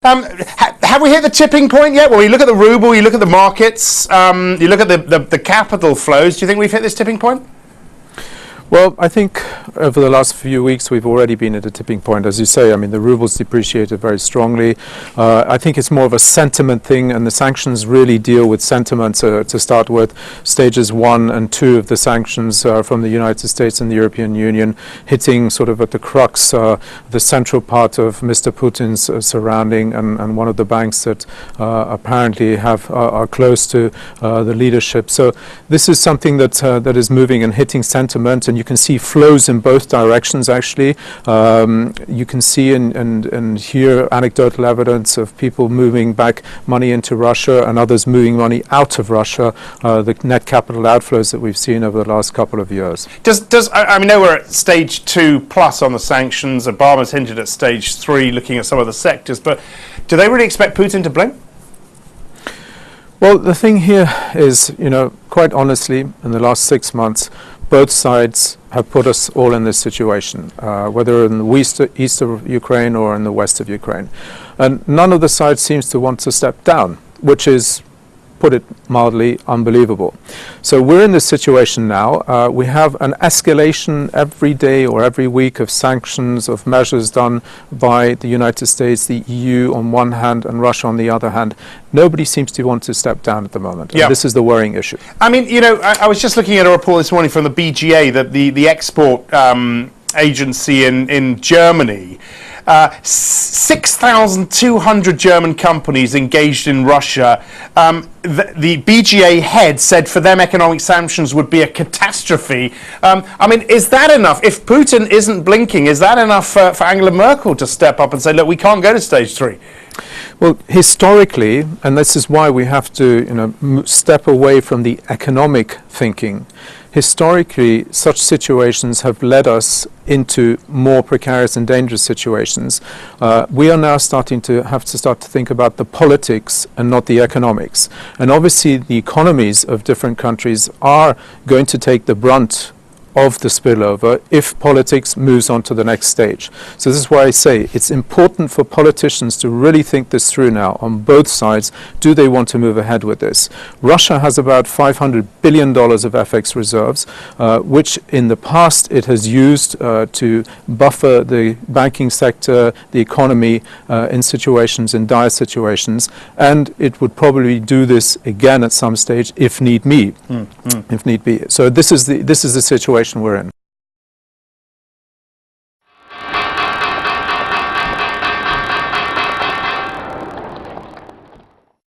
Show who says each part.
Speaker 1: Have we hit the tipping point yet? Well, you look at the ruble, you look at the markets, you look at the capital flows. Do you think we've hit this tipping point?
Speaker 2: Well, I think over the last few weeks we've already been at a tipping point. As you say, I mean, the ruble's depreciated very strongly. I think it's more of a sentiment thing, and the sanctions really deal with sentiment to start with. Stages 1 and 2 of the sanctions from the United States and the European Union hitting sort of at the crux, the central part of Mr. Putin's surrounding and one of the banks that apparently are close to the leadership. So this is something that is moving and hitting sentiment, and you can see flows in both directions actually. You can see and hear anecdotal evidence of people moving back money into Russia and others moving money out of Russia, the net capital outflows that we've seen over the last couple of years.
Speaker 1: I know we're at stage 2 plus on the sanctions. Obama's hinted at stage 3 looking at some of the sectors, but do they really expect Putin to blink?
Speaker 2: Well, the thing here is, quite honestly, in the last 6 months, both sides have put us all in this situation, whether in the east of Ukraine or in the west of Ukraine. And none of the sides seems to want to step down, which is, put it mildly, unbelievable. So we're in this situation now. We have an escalation every day or every week of sanctions, of measures done by the United States, the EU on one hand and Russia on the other hand. Nobody seems to want to step down at the moment.
Speaker 1: Yeah.
Speaker 2: And this is the worrying issue.
Speaker 1: I mean, I was just looking at a report this morning from the BGA, the export agency in Germany. 6,200 German companies engaged in Russia. The BGA head said for them economic sanctions would be a catastrophe. I mean, is that enough? If Putin isn't blinking, is that enough for Angela Merkel to step up and say, look, we can't go to stage 3?
Speaker 2: Well, historically, and this is why we have to step away from the economic thinking, historically such situations have led us into more precarious and dangerous situations. We are now starting to have to start to think about the politics and not the economics. And obviously the economies of different countries are going to take the brunt of the spillover if politics moves on to the next stage. So this is why I say it's important for politicians to really think this through now on both sides. Do they want to move ahead with this? Russia has about $500 billion of FX reserves, which in the past it has used to buffer the banking sector, the economy in dire situations, and it would probably do this again at some stage if need be. If need be. So this is the situation we're in.